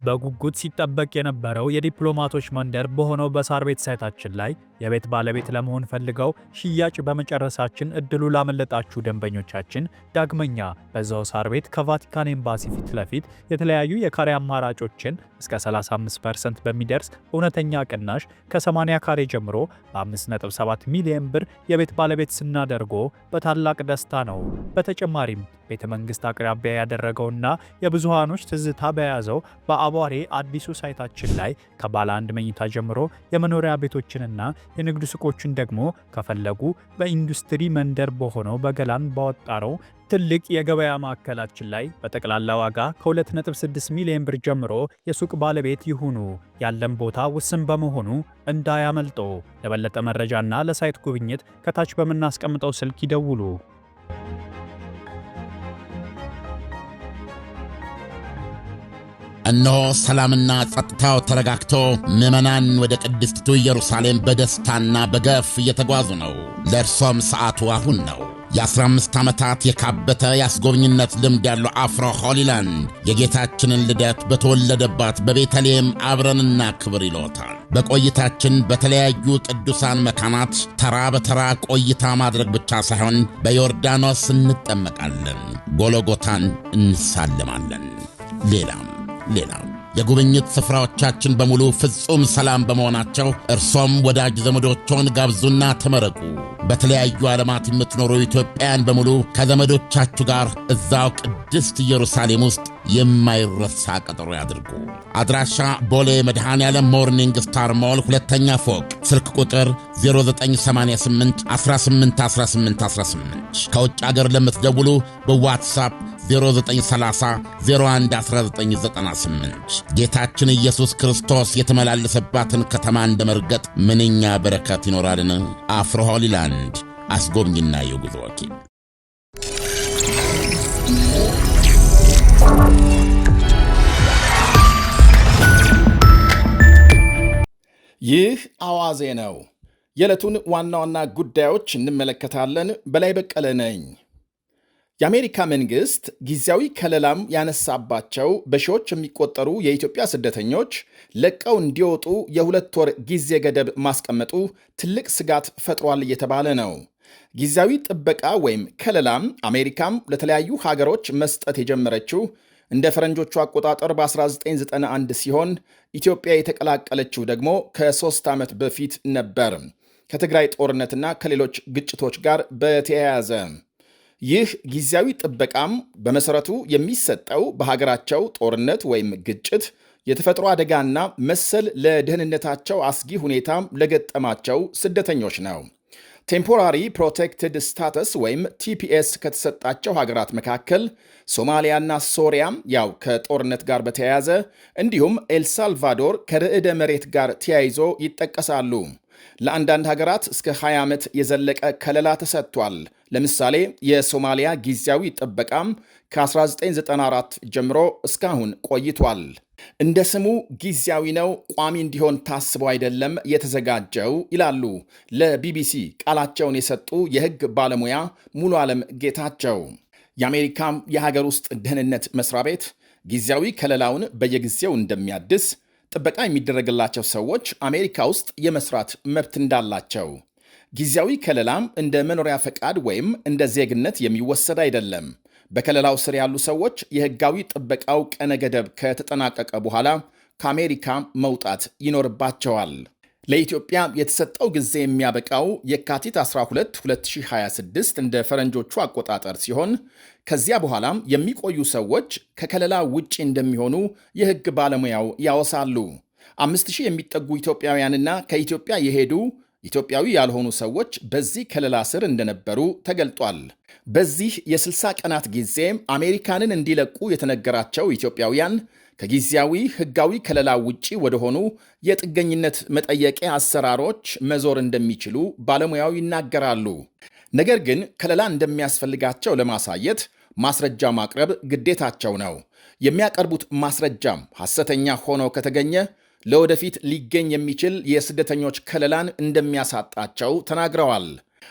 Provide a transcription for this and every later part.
በጉጉት ሲጠበቅ የነበረው የዲፕሎማቶች መንደር በሆነው በሳር ቤት ሳይታችን ላይ የቤት ባለቤት ለመሆን ፈልገው ሽያጭ በመጨረሳችን እድሉ ላመለጣችሁ ደንበኞቻችን ዳግመኛ በዛው ሳር ቤት ከቫቲካን ኤምባሲ ፊት ለፊት የተለያዩ የካሬ አማራጮችን እስከ 35% በሚደርስ እውነተኛ ቅናሽ ከ80 ካሬ ጀምሮ በ5.7 ሚሊዮን ብር የቤት ባለቤት ስናደርጎ በታላቅ ደስታ ነው። በተጨማሪም ቤተ መንግስት አቅራቢያ ያደረገውና የብዙሃኖች ትዝታ በያዘው በአቧሬ አዲሱ ሳይታችን ላይ ከባለ አንድ መኝታ ጀምሮ የመኖሪያ ቤቶችንና የንግድ ሱቆችን ደግሞ ከፈለጉ በኢንዱስትሪ መንደር በሆነው በገላን ባወጣረው ትልቅ የገበያ ማዕከላችን ላይ በጠቅላላ ዋጋ ከ2.6 ሚሊዮን ብር ጀምሮ የሱቅ ባለቤት ይሁኑ። ያለን ቦታ ውስን በመሆኑ እንዳያመልጦ። ለበለጠ መረጃና ለሳይት ጉብኝት ከታች በምናስቀምጠው ስልክ ይደውሉ። እነሆ ሰላምና ጸጥታው ተረጋግቶ ምዕመናን ወደ ቅድስቲቱ ኢየሩሳሌም በደስታና በገፍ እየተጓዙ ነው። ለእርሶም ሰዓቱ አሁን ነው። የ15 ዓመታት የካበተ የአስጎብኝነት ልምድ ያለው አፍሮ ሆሊላንድ የጌታችንን ልደት በተወለደባት በቤተልሔም አብረንና ክብር ይሎታል። በቆይታችን በተለያዩ ቅዱሳን መካናት ተራ በተራ ቆይታ ማድረግ ብቻ ሳይሆን በዮርዳኖስ እንጠመቃለን፣ ጎሎጎታን እንሳልማለን። ሌላም የጉብኝት ስፍራዎቻችን በሙሉ ፍጹም ሰላም በመሆናቸው እርሶም ወዳጅ ዘመዶችዎን ጋብዙና ተመረቁ። በተለያዩ ዓለማት የምትኖሩ ኢትዮጵያውያን በሙሉ ከዘመዶቻችሁ ጋር እዛው ቅድስት ኢየሩሳሌም ውስጥ የማይረሳ ቀጠሮ ያድርጉ። አድራሻ ቦሌ መድኃኔዓለም ሞርኒንግ ስታር ሞል ሁለተኛ ፎቅ፣ ስልክ ቁጥር 0988 181818። ከውጭ አገር ለምትደውሉ በዋትሳፕ 0930 011998። ጌታችን ኢየሱስ ክርስቶስ የተመላለሰባትን ከተማ እንደመርገጥ ምንኛ በረከት ይኖራልን! አፍሮ ሆሊላንድ አስጎብኝና የጉዞ ወኪል። ይህ አዋዜ ነው። የዕለቱን ዋና ዋና ጉዳዮች እንመለከታለን። በላይ በቀለ ነኝ። የአሜሪካ መንግሥት ጊዜያዊ ከለላም ያነሳባቸው በሺዎች የሚቆጠሩ የኢትዮጵያ ስደተኞች ለቀው እንዲወጡ የ2 ወር ጊዜ ገደብ ማስቀመጡ ትልቅ ስጋት ፈጥሯል እየተባለ ነው። ጊዜያዊ ጥበቃ ወይም ከለላም አሜሪካም ለተለያዩ ሀገሮች መስጠት የጀመረችው እንደ ፈረንጆቹ አቆጣጠር በ1991 ሲሆን ኢትዮጵያ የተቀላቀለችው ደግሞ ከ3 ዓመት በፊት ነበር፣ ከትግራይ ጦርነትና ከሌሎች ግጭቶች ጋር በተያያዘ። ይህ ጊዜያዊ ጥበቃም በመሰረቱ የሚሰጠው በሀገራቸው ጦርነት ወይም ግጭት፣ የተፈጥሮ አደጋና መሰል ለደህንነታቸው አስጊ ሁኔታም ለገጠማቸው ስደተኞች ነው። ቴምፖራሪ ፕሮቴክትድ ስታተስ ወይም ቲፒኤስ ከተሰጣቸው ሀገራት መካከል ሶማሊያና ሶሪያም ያው ከጦርነት ጋር በተያያዘ እንዲሁም ኤልሳልቫዶር ከርዕደ መሬት ጋር ተያይዞ ይጠቀሳሉ። ለአንዳንድ ሀገራት እስከ 20 ዓመት የዘለቀ ከለላ ተሰጥቷል። ለምሳሌ የሶማሊያ ጊዜያዊ ጥበቃም ከ1994 ጀምሮ እስካሁን ቆይቷል። እንደ ስሙ ጊዜያዊ ነው፣ ቋሚ እንዲሆን ታስቦ አይደለም የተዘጋጀው ይላሉ ለቢቢሲ ቃላቸውን የሰጡ የሕግ ባለሙያ ሙሉ ዓለም ጌታቸው። የአሜሪካም የሀገር ውስጥ ደህንነት መስሪያ ቤት ጊዜያዊ ከለላውን በየጊዜው እንደሚያድስ፣ ጥበቃ የሚደረግላቸው ሰዎች አሜሪካ ውስጥ የመስራት መብት እንዳላቸው፣ ጊዜያዊ ከለላም እንደ መኖሪያ ፈቃድ ወይም እንደ ዜግነት የሚወሰድ አይደለም። በከለላው ስር ያሉ ሰዎች የሕጋዊ ጥበቃው ቀነ ገደብ ከተጠናቀቀ በኋላ ከአሜሪካ መውጣት ይኖርባቸዋል። ለኢትዮጵያ የተሰጠው ጊዜ የሚያበቃው የካቲት 12 2026 እንደ ፈረንጆቹ አቆጣጠር ሲሆን ከዚያ በኋላም የሚቆዩ ሰዎች ከከለላ ውጪ እንደሚሆኑ የሕግ ባለሙያው ያወሳሉ። 5000 የሚጠጉ ኢትዮጵያውያንና ከኢትዮጵያ የሄዱ ኢትዮጵያዊ ያልሆኑ ሰዎች በዚህ ከለላ ስር እንደነበሩ ተገልጧል። በዚህ የ60 ቀናት ጊዜ አሜሪካንን እንዲለቁ የተነገራቸው ኢትዮጵያውያን ከጊዜያዊ ሕጋዊ ከለላ ውጪ ወደሆኑ የጥገኝነት መጠየቂያ አሰራሮች መዞር እንደሚችሉ ባለሙያው ይናገራሉ። ነገር ግን ከለላ እንደሚያስፈልጋቸው ለማሳየት ማስረጃ ማቅረብ ግዴታቸው ነው። የሚያቀርቡት ማስረጃም ሐሰተኛ ሆኖ ከተገኘ ለወደፊት ሊገኝ የሚችል የስደተኞች ከለላን እንደሚያሳጣቸው ተናግረዋል።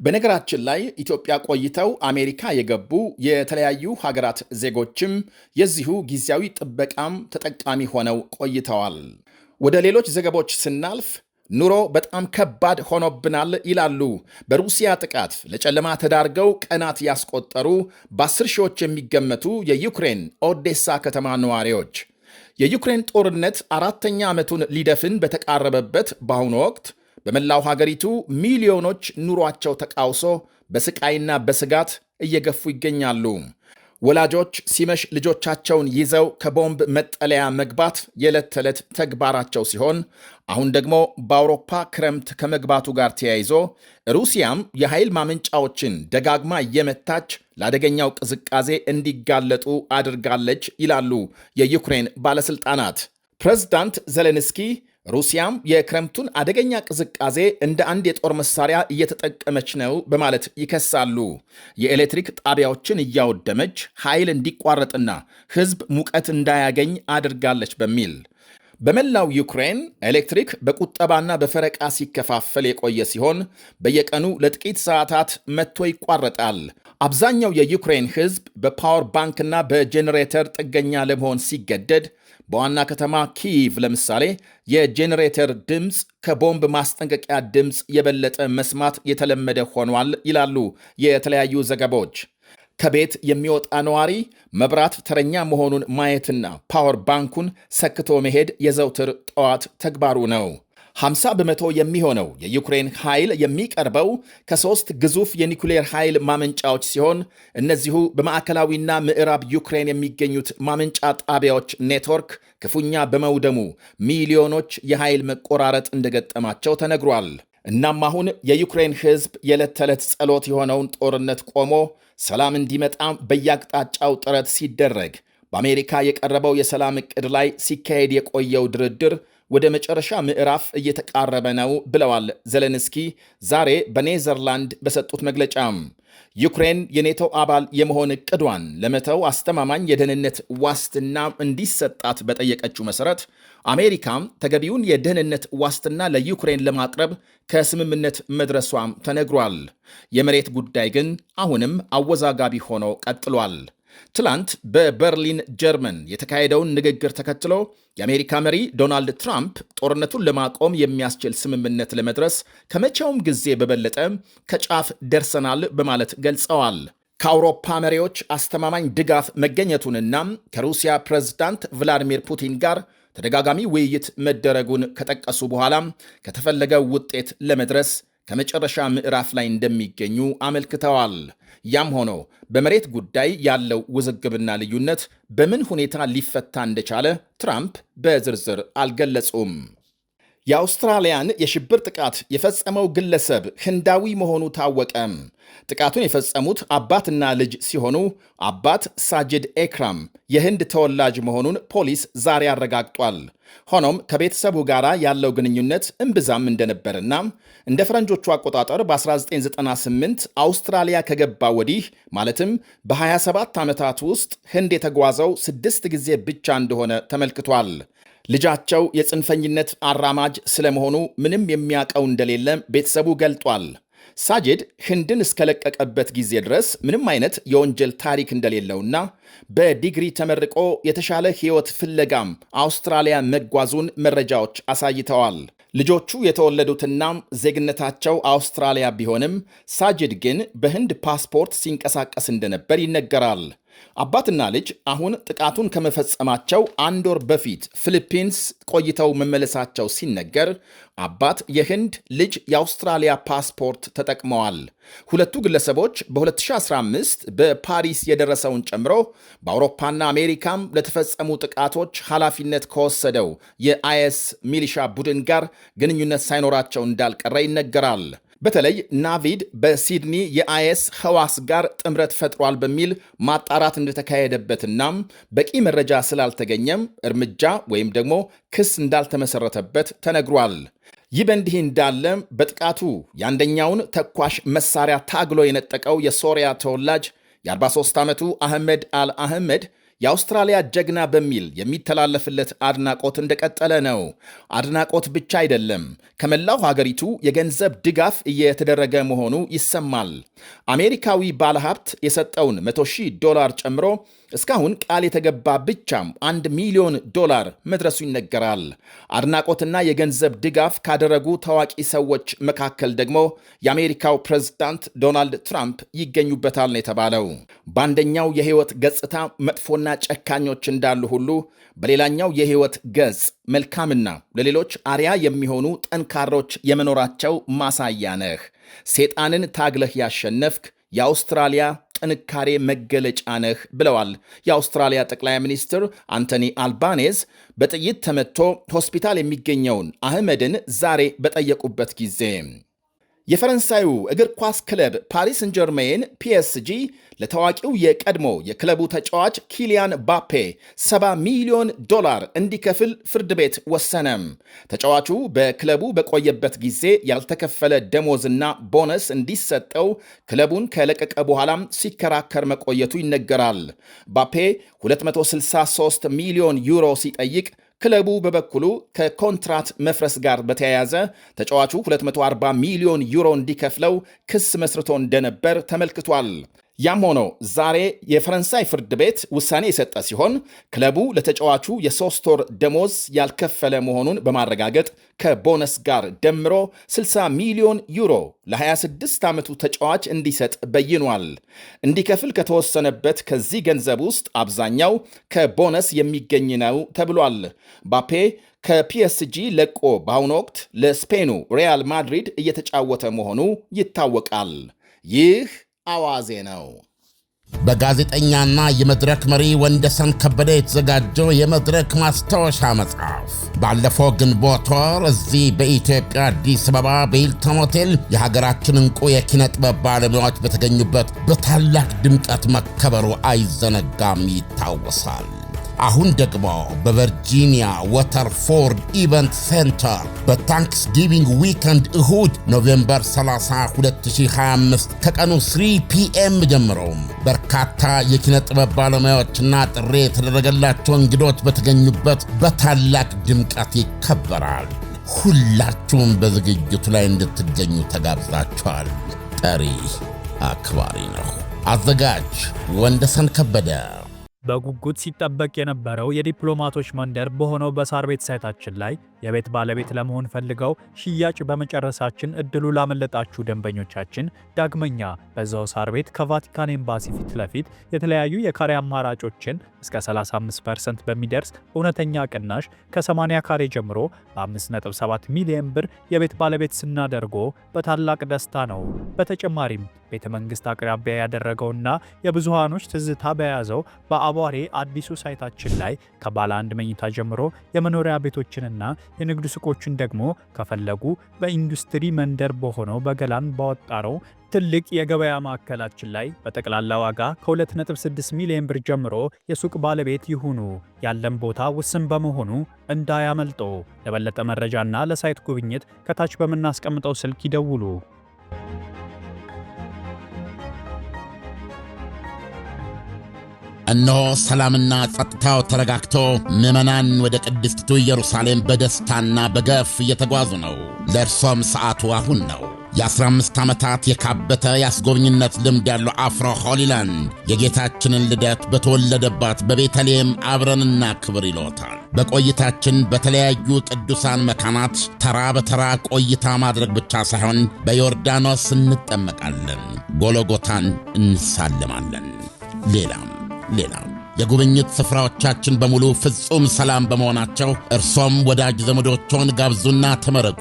በነገራችን ላይ ኢትዮጵያ ቆይተው አሜሪካ የገቡ የተለያዩ ሀገራት ዜጎችም የዚሁ ጊዜያዊ ጥበቃም ተጠቃሚ ሆነው ቆይተዋል። ወደ ሌሎች ዘገቦች ስናልፍ ኑሮ በጣም ከባድ ሆኖብናል ይላሉ በሩሲያ ጥቃት ለጨለማ ተዳርገው ቀናት ያስቆጠሩ በ10 ሺዎች የሚገመቱ የዩክሬን ኦዴሳ ከተማ ነዋሪዎች። የዩክሬን ጦርነት 4ኛ ዓመቱን ሊደፍን በተቃረበበት በአሁኑ ወቅት በመላው ሀገሪቱ ሚሊዮኖች ኑሯቸው ተቃውሶ በስቃይና በስጋት እየገፉ ይገኛሉ። ወላጆች ሲመሽ ልጆቻቸውን ይዘው ከቦምብ መጠለያ መግባት የዕለት ተዕለት ተግባራቸው ሲሆን አሁን ደግሞ በአውሮፓ ክረምት ከመግባቱ ጋር ተያይዞ ሩሲያም የኃይል ማመንጫዎችን ደጋግማ እየመታች ለአደገኛው ቅዝቃዜ እንዲጋለጡ አድርጋለች ይላሉ የዩክሬን ባለሥልጣናት። ፕሬዝዳንት ዜሌንስኪ ሩሲያም የክረምቱን አደገኛ ቅዝቃዜ እንደ አንድ የጦር መሳሪያ እየተጠቀመች ነው በማለት ይከሳሉ። የኤሌክትሪክ ጣቢያዎችን እያወደመች ኃይል እንዲቋረጥና ሕዝብ ሙቀት እንዳያገኝ አድርጋለች በሚል በመላው ዩክሬን ኤሌክትሪክ በቁጠባና በፈረቃ ሲከፋፈል የቆየ ሲሆን በየቀኑ ለጥቂት ሰዓታት መጥቶ ይቋረጣል። አብዛኛው የዩክሬን ሕዝብ በፓወር ባንክና በጄኔሬተር ጥገኛ ለመሆን ሲገደድ በዋና ከተማ ኪይቭ ለምሳሌ የጄኔሬተር ድምፅ ከቦምብ ማስጠንቀቂያ ድምፅ የበለጠ መስማት የተለመደ ሆኗል ይላሉ የተለያዩ ዘገባዎች። ከቤት የሚወጣ ነዋሪ መብራት ተረኛ መሆኑን ማየትና ፓወር ባንኩን ሰክቶ መሄድ የዘውትር ጠዋት ተግባሩ ነው። 50 በመቶ የሚሆነው የዩክሬን ኃይል የሚቀርበው ከ3 ግዙፍ የኒኩሌር ኃይል ማመንጫዎች ሲሆን እነዚሁ በማዕከላዊና ምዕራብ ዩክሬን የሚገኙት ማመንጫ ጣቢያዎች ኔትወርክ ክፉኛ በመውደሙ ሚሊዮኖች የኃይል መቆራረጥ እንደገጠማቸው ተነግሯል። እናም አሁን የዩክሬን ሕዝብ የዕለት ተዕለት ጸሎት የሆነውን ጦርነት ቆሞ ሰላም እንዲመጣ በየአቅጣጫው ጥረት ሲደረግ በአሜሪካ የቀረበው የሰላም ዕቅድ ላይ ሲካሄድ የቆየው ድርድር ወደ መጨረሻ ምዕራፍ እየተቃረበ ነው ብለዋል ዜሌንስኪ ዛሬ በኔዘርላንድ በሰጡት መግለጫም። ዩክሬን የኔቶ አባል የመሆን ዕቅዷን ለመተው አስተማማኝ የደህንነት ዋስትና እንዲሰጣት በጠየቀችው መሠረት አሜሪካም ተገቢውን የደህንነት ዋስትና ለዩክሬን ለማቅረብ ከስምምነት መድረሷም ተነግሯል። የመሬት ጉዳይ ግን አሁንም አወዛጋቢ ሆኖ ቀጥሏል። ትላንት በበርሊን ጀርመን የተካሄደውን ንግግር ተከትሎ የአሜሪካ መሪ ዶናልድ ትራምፕ ጦርነቱን ለማቆም የሚያስችል ስምምነት ለመድረስ ከመቼውም ጊዜ በበለጠ ከጫፍ ደርሰናል በማለት ገልጸዋል። ከአውሮፓ መሪዎች አስተማማኝ ድጋፍ መገኘቱንና ከሩሲያ ፕሬዝዳንት ቭላዲሚር ፑቲን ጋር ተደጋጋሚ ውይይት መደረጉን ከጠቀሱ በኋላ ከተፈለገው ውጤት ለመድረስ ከመጨረሻ ምዕራፍ ላይ እንደሚገኙ አመልክተዋል። ያም ሆኖ በመሬት ጉዳይ ያለው ውዝግብና ልዩነት በምን ሁኔታ ሊፈታ እንደቻለ ትራምፕ በዝርዝር አልገለጹም። የአውስትራሊያን የሽብር ጥቃት የፈጸመው ግለሰብ ህንዳዊ መሆኑ ታወቀ። ጥቃቱን የፈጸሙት አባትና ልጅ ሲሆኑ አባት ሳጅድ ኤክራም የህንድ ተወላጅ መሆኑን ፖሊስ ዛሬ አረጋግጧል። ሆኖም ከቤተሰቡ ጋር ያለው ግንኙነት እምብዛም እንደነበርና እንደ ፈረንጆቹ አቆጣጠር በ1998 አውስትራሊያ ከገባ ወዲህ ማለትም በ27 ዓመታት ውስጥ ህንድ የተጓዘው 6 ጊዜ ብቻ እንደሆነ ተመልክቷል። ልጃቸው የጽንፈኝነት አራማጅ ስለመሆኑ ምንም የሚያውቀው እንደሌለ ቤተሰቡ ገልጧል። ሳጅድ ህንድን እስከለቀቀበት ጊዜ ድረስ ምንም አይነት የወንጀል ታሪክ እንደሌለውና በዲግሪ ተመርቆ የተሻለ ሕይወት ፍለጋም አውስትራሊያ መጓዙን መረጃዎች አሳይተዋል። ልጆቹ የተወለዱትና ዜግነታቸው አውስትራሊያ ቢሆንም ሳጅድ ግን በህንድ ፓስፖርት ሲንቀሳቀስ እንደነበር ይነገራል። አባትና ልጅ አሁን ጥቃቱን ከመፈጸማቸው 1 ወር በፊት ፊሊፒንስ ቆይተው መመለሳቸው ሲነገር አባት የህንድ ልጅ የአውስትራሊያ ፓስፖርት ተጠቅመዋል። ሁለቱ ግለሰቦች በ2015 በፓሪስ የደረሰውን ጨምሮ በአውሮፓና አሜሪካም ለተፈጸሙ ጥቃቶች ኃላፊነት ከወሰደው የአይኤስ ሚሊሻ ቡድን ጋር ግንኙነት ሳይኖራቸው እንዳልቀረ ይነገራል። በተለይ ናቪድ በሲድኒ የአይኤስ ህዋስ ጋር ጥምረት ፈጥሯል በሚል ማጣራት እንደተካሄደበትና በቂ መረጃ ስላልተገኘም እርምጃ ወይም ደግሞ ክስ እንዳልተመሰረተበት ተነግሯል። ይህ በእንዲህ እንዳለ በጥቃቱ የአንደኛውን ተኳሽ መሳሪያ ታግሎ የነጠቀው የሶሪያ ተወላጅ የ43 ዓመቱ አህመድ አልአህመድ የአውስትራሊያ ጀግና በሚል የሚተላለፍለት አድናቆት እንደቀጠለ ነው። አድናቆት ብቻ አይደለም፣ ከመላው ሀገሪቱ የገንዘብ ድጋፍ እየተደረገ መሆኑ ይሰማል። አሜሪካዊ ባለሀብት የሰጠውን $100,000 ጨምሮ እስካሁን ቃል የተገባ ብቻም $1 ሚሊዮን መድረሱ ይነገራል። አድናቆትና የገንዘብ ድጋፍ ካደረጉ ታዋቂ ሰዎች መካከል ደግሞ የአሜሪካው ፕሬዝዳንት ዶናልድ ትራምፕ ይገኙበታል ነው የተባለው። በአንደኛው የህይወት ገጽታ መጥፎና ጨካኞች እንዳሉ ሁሉ በሌላኛው የህይወት ገጽ መልካምና ለሌሎች አርያ የሚሆኑ ጠንካሮች የመኖራቸው ማሳያ ነህ። ሴጣንን ታግለህ ያሸነፍክ የአውስትራሊያ ጥንካሬ መገለጫ ነህ ብለዋል የአውስትራሊያ ጠቅላይ ሚኒስትር አንቶኒ አልባኔዝ በጥይት ተመቶ ሆስፒታል የሚገኘውን አህመድን ዛሬ በጠየቁበት ጊዜ። የፈረንሳዩ እግር ኳስ ክለብ ፓሪስ ሰን ጀርሜን ፒኤስጂ ለታዋቂው የቀድሞ የክለቡ ተጫዋች ኪሊያን ባፔ $70 ሚሊዮን እንዲከፍል ፍርድ ቤት ወሰነም። ተጫዋቹ በክለቡ በቆየበት ጊዜ ያልተከፈለ ደሞዝና ቦነስ እንዲሰጠው ክለቡን ከለቀቀ በኋላም ሲከራከር መቆየቱ ይነገራል። ባፔ 263 ሚሊዮን ዩሮ ሲጠይቅ ክለቡ በበኩሉ ከኮንትራት መፍረስ ጋር በተያያዘ ተጫዋቹ 240 ሚሊዮን ዩሮ እንዲከፍለው ክስ መስርቶ እንደነበር ተመልክቷል። ያም ሆኖ ዛሬ የፈረንሳይ ፍርድ ቤት ውሳኔ የሰጠ ሲሆን ክለቡ ለተጫዋቹ የ3 ወር ደሞዝ ያልከፈለ መሆኑን በማረጋገጥ ከቦነስ ጋር ደምሮ 60 ሚሊዮን ዩሮ ለ26 ዓመቱ ተጫዋች እንዲሰጥ በይኗል። እንዲከፍል ከተወሰነበት ከዚህ ገንዘብ ውስጥ አብዛኛው ከቦነስ የሚገኝ ነው ተብሏል። ባፔ ከፒኤስጂ ለቆ በአሁኑ ወቅት ለስፔኑ ሪያል ማድሪድ እየተጫወተ መሆኑ ይታወቃል። ይህ አዋዜ ነው። በጋዜጠኛና የመድረክ መሪ ወንደሰን ከበደ የተዘጋጀው የመድረክ ማስታወሻ መጽሐፍ ባለፈው ግንቦት ወር እዚህ በኢትዮጵያ አዲስ አበባ በሂልተን ሆቴል የሀገራችን እንቁ የኪነ ጥበብ ባለሙያዎች በተገኙበት በታላቅ ድምቀት መከበሩ አይዘነጋም፣ ይታወሳል። አሁን ደግሞ በቨርጂኒያ ወተርፎርድ ኢቨንት ሴንተር በታንክስጊቪንግ ዊከንድ እሁድ ኖቬምበር 30 2025 ከቀኑ 3 ፒኤም ጀምሮ በርካታ የኪነ ጥበብ ባለሙያዎችና ጥሪ የተደረገላቸው እንግዶች በተገኙበት በታላቅ ድምቀት ይከበራል። ሁላችሁም በዝግጅቱ ላይ እንድትገኙ ተጋብዛችኋል። ጠሪ አክባሪ ነው። አዘጋጅ ወንደሰን ከበደ። በጉጉት ሲጠበቅ የነበረው የዲፕሎማቶች መንደር በሆነው በሳር ቤት ሳይታችን ላይ የቤት ባለቤት ለመሆን ፈልገው ሽያጭ በመጨረሳችን እድሉ ላመለጣችሁ ደንበኞቻችን ዳግመኛ በዛው ሳር ቤት ከቫቲካን ኤምባሲ ፊት ለፊት የተለያዩ የካሬ አማራጮችን እስከ 35% በሚደርስ እውነተኛ ቅናሽ ከ80 ካሬ ጀምሮ በ5.7 ሚሊዮን ብር የቤት ባለቤት ስናደርጎ በታላቅ ደስታ ነው። በተጨማሪም ቤተ መንግስት አቅራቢያ ያደረገውና የብዙሃኖች ትዝታ በያዘው በአቧሬ አዲሱ ሳይታችን ላይ ከባለ 1 መኝታ ጀምሮ የመኖሪያ ቤቶችንና የንግድ ሱቆችን ደግሞ ከፈለጉ በኢንዱስትሪ መንደር በሆነው በገላን ባወጣረው ትልቅ የገበያ ማዕከላችን ላይ በጠቅላላ ዋጋ ከ2.6 ሚሊዮን ብር ጀምሮ የሱቅ ባለቤት ይሁኑ። ያለን ቦታ ውስን በመሆኑ እንዳያመልጦ። ለበለጠ መረጃና ለሳይት ጉብኝት ከታች በምናስቀምጠው ስልክ ይደውሉ። እነሆ ሰላምና ጸጥታው ተረጋግቶ ምዕመናን ወደ ቅድስቲቱ ኢየሩሳሌም በደስታና በገፍ እየተጓዙ ነው። ለእርሶም ሰዓቱ አሁን ነው። የ15 ዓመታት የካበተ የአስጎብኝነት ልምድ ያለው አፍሮ ሆሊላንድ የጌታችንን ልደት በተወለደባት በቤተልሔም አብረንና ክብር ይሎታል። በቆይታችን በተለያዩ ቅዱሳን መካናት ተራ በተራ ቆይታ ማድረግ ብቻ ሳይሆን በዮርዳኖስ እንጠመቃለን፣ ጎሎጎታን እንሳለማለን። ሌላም የጉብኝት ስፍራዎቻችን በሙሉ ፍጹም ሰላም በመሆናቸው እርሶም ወዳጅ ዘመዶችዎን ጋብዙና ተመረቁ።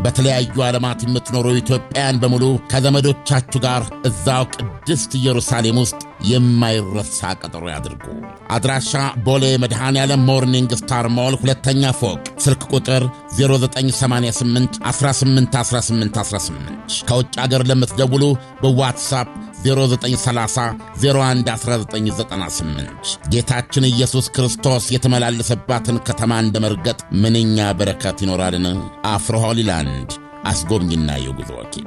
በተለያዩ ዓለማት የምትኖሩ ኢትዮጵያውያን በሙሉ ከዘመዶቻችሁ ጋር እዛው ቅድስት ኢየሩሳሌም ውስጥ የማይረሳ ቀጠሮ ያድርጉ። አድራሻ ቦሌ መድኃኔዓለም ሞርኒንግ ስታር ሞል ሁለተኛ ፎቅ፣ ስልክ ቁጥር 0988 181818። ከውጭ አገር ለምትደውሉ በዋትሳፕ 0930 011998። ጌታችን ኢየሱስ ክርስቶስ የተመላለሰባትን ከተማ እንደመርገጥ ምንኛ በረከት ይኖራልን! አፍሮ ሆሊላንድ አስጎብኝና የጉዞ ወኪል